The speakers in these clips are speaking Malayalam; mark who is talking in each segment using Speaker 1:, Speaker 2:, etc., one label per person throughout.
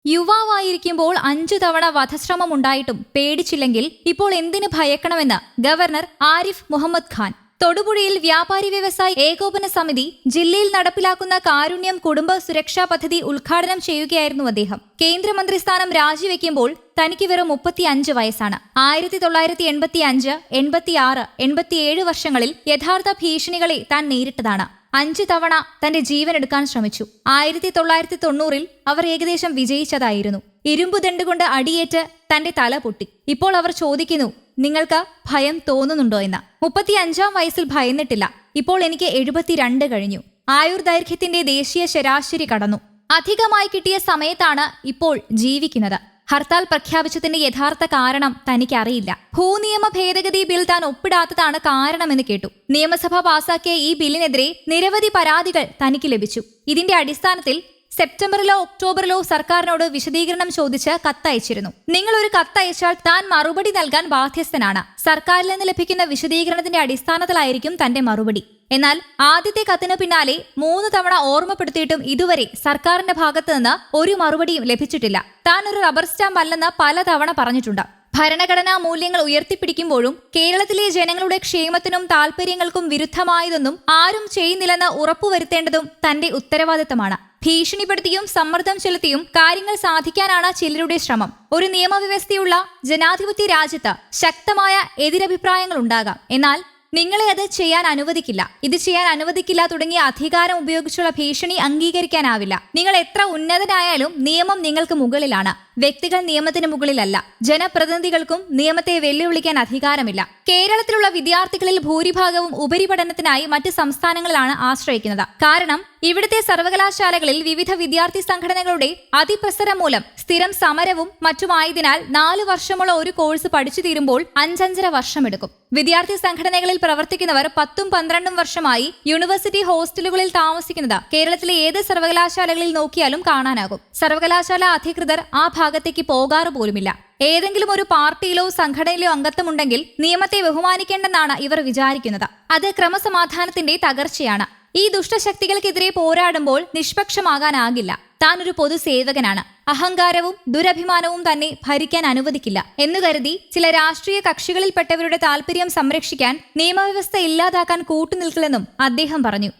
Speaker 1: യുവാവായിരിക്കുമ്പോൾ 5 തവണ വധശ്രമമുണ്ടായിട്ടും പേടിച്ചില്ലെങ്കിൽ ഇപ്പോൾ എന്തിനു ഭയക്കണമെന്ന് ഗവർണർ ആരിഫ് മുഹമ്മദ് ഖാൻ. തൊടുപുഴയിൽ വ്യാപാരി വ്യവസായി ഏകോപന സമിതി ജില്ലയിൽ നടപ്പിലാക്കുന്ന കാരുണ്യം കുടുംബ സുരക്ഷാ പദ്ധതി ഉദ്ഘാടനം ചെയ്യുകയായിരുന്നു അദ്ദേഹം. കേന്ദ്രമന്ത്രി സ്ഥാനം രാജിവെക്കുമ്പോൾ തനിക്ക് വെറും 35 വയസ്സാണ്. 1985, 86, 87 വർഷങ്ങളിൽ യഥാർത്ഥ ഭീഷണികളെ താൻ നേരിട്ടതാണ്. 5 തവണ തന്റെ ജീവൻ എടുക്കാൻ ശ്രമിച്ചു. 1990-ൽ അവർ ഏകദേശം വിജയിച്ചതായിരുന്നു. ഇരുമ്പുദണ്ടുകൊണ്ട് അടിയേറ്റ് തന്റെ തല പൊട്ടി. ഇപ്പോൾ അവർ ചോദിക്കുന്നു, നിങ്ങൾക്ക് ഭയം തോന്നുന്നുണ്ടോ എന്ന്. 35-ാം വയസ്സിൽ ഭയന്നിട്ടില്ല. ഇപ്പോൾ എനിക്ക് 72 കഴിഞ്ഞു. ആയുർദൈർഘ്യത്തിന്റെ ദേശീയ ശരാശരി കടന്നു. അധികമായി കിട്ടിയ സമയത്താണ് ഇപ്പോൾ ജീവിക്കുന്നത്. ഹർത്താൽ പ്രഖ്യാപിച്ചതിന്റെ യഥാർത്ഥ കാരണം തനിക്കറിയില്ല. ഭൂനിയമ ഭേദഗതി ബിൽ താൻ ഒപ്പിടാത്തതാണ് കാരണമെന്ന് കേട്ടു. നിയമസഭ പാസാക്കിയ ഈ ബില്ലിനെതിരെ നിരവധി പരാതികൾ തനിക്ക് ലഭിച്ചു. ഇതിന്റെ അടിസ്ഥാനത്തിൽ സെപ്റ്റംബറിലോ ഒക്ടോബറിലോ സർക്കാരിനോട് വിശദീകരണം ചോദിച്ച് കത്തയച്ചിരുന്നു. നിങ്ങൾ ഒരു കത്തയച്ചാൽ താൻ മറുപടി നൽകാൻ ബാധ്യസ്ഥനാണ്. സർക്കാരിൽ നിന്ന് ലഭിക്കുന്ന വിശദീകരണത്തിന്റെ അടിസ്ഥാനത്തിലായിരിക്കും തന്റെ മറുപടി. എന്നാൽ ആദ്യത്തെ കത്തിന് പിന്നാലെ 3 തവണ ഓർമ്മപ്പെടുത്തിയിട്ടും ഇതുവരെ സർക്കാരിന്റെ ഭാഗത്തു നിന്ന് ഒരു മറുപടിയും ലഭിച്ചിട്ടില്ല. താൻ ഒരു റബ്ബർ സ്റ്റാമ്പ് അല്ലെന്ന് പലതവണ പറഞ്ഞിട്ടുണ്ട്. ഭരണഘടനാ മൂല്യങ്ങൾ ഉയർത്തിപ്പിടിക്കുമ്പോഴും കേരളത്തിലെ ജനങ്ങളുടെ ക്ഷേമത്തിനും താൽപര്യങ്ങൾക്കും വിരുദ്ധമായതൊന്നും ആരും ചെയ്യുന്നില്ലെന്ന് ഉറപ്പുവരുത്തേണ്ടതും തന്റെ ഉത്തരവാദിത്തമാണ്. ഭീഷണിപ്പെടുത്തിയും സമ്മർദ്ദം ചെലുത്തിയും കാര്യങ്ങൾ സാധിക്കാനാണ് ചിലരുടെ ശ്രമം. ഒരു നിയമവ്യവസ്ഥയുള്ള ജനാധിപത്യ രാജ്യത്ത് ശക്തമായ എതിരഭിപ്രായങ്ങൾ ഉണ്ടാകാം. എന്നാൽ നിങ്ങളെ അത് ചെയ്യാൻ അനുവദിക്കില്ല. ഇത് ചെയ്യാൻ അനുവദിക്കില്ല തുടങ്ങിയ അധികാരം ഉപയോഗിച്ചുള്ള ഭീഷണി അംഗീകരിക്കാനാവില്ല. നിങ്ങൾ എത്ര ഉന്നതനായാലും നിയമം നിങ്ങൾക്ക് മുകളിലാണ്. വ്യക്തികൾ നിയമത്തിന് മുകളിലല്ല. ജനപ്രതിനിധികൾക്കും നിയമത്തെ വെല്ലുവിളിക്കാൻ അധികാരമില്ല. കേരളത്തിലുള്ള വിദ്യാർത്ഥികളിൽ ഭൂരിഭാഗവും ഉപരിപഠനത്തിനായി മറ്റ് സംസ്ഥാനങ്ങളിലാണ് ആശ്രയിക്കുന്നത്. കാരണം ഇവിടുത്തെ സർവകലാശാലകളിൽ വിവിധ വിദ്യാർത്ഥി സംഘടനകളുടെ അതിപ്രസരം മൂലം സ്ഥിരം സമരവും മറ്റുമായതിനാൽ 4 വർഷമുള്ള ഒരു കോഴ്സ് പഠിച്ചു തീരുമ്പോൾ 5.5 വർഷമെടുക്കും. വിദ്യാർത്ഥി സംഘടനകളിൽ പ്രവർത്തിക്കുന്നവർ 10-12 വർഷമായി യൂണിവേഴ്സിറ്റി ഹോസ്റ്റലുകളിൽ താമസിക്കുന്നത് കേരളത്തിലെ ഏത് സർവകലാശാലകളിൽ നോക്കിയാലും കാണാനാകും. സർവകലാശാല അധികൃതർ ആ ഭാഗത്തേക്ക് പോകാറ് പോലുമില്ല. ഏതെങ്കിലും ഒരു പാർട്ടിയിലോ സംഘടനയിലോ അംഗത്വമുണ്ടെങ്കിൽ നിയമത്തെ ബഹുമാനിക്കേണ്ടെന്നാണ് ഇവർ വിചാരിക്കുന്നത്. അത് ക്രമസമാധാനത്തിന്റെ തകർച്ചയാണ്. ഈ ദുഷ്ടശക്തികൾക്കെതിരെ പോരാടുമ്പോൾ നിഷ്പക്ഷമാകാനാകില്ല. താൻ ഒരു പൊതുസേവകനാണ്. അഹങ്കാരവും ദുരഭിമാനവും തന്നെ ഭരിക്കാൻ അനുവദിക്കില്ല എന്നു കരുതി ചില രാഷ്ട്രീയ കക്ഷികളിൽപ്പെട്ടവരുടെ താൽപര്യം സംരക്ഷിക്കാൻ നിയമവ്യവസ്ഥ ഇല്ലാതാക്കാൻ കൂട്ടുനിൽക്കില്ലെന്നും അദ്ദേഹം പറഞ്ഞു.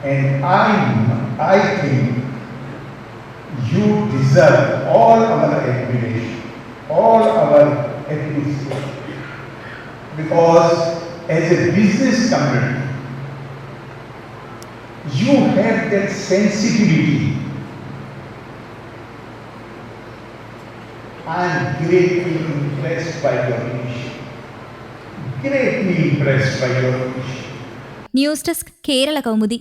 Speaker 2: And I think you deserve all our admiration, all our appreciation, because as a business community, you have that sensitivity. I am greatly impressed by your initiative. Greatly impressed by your initiative.
Speaker 1: News desk Kerala Kaumudi.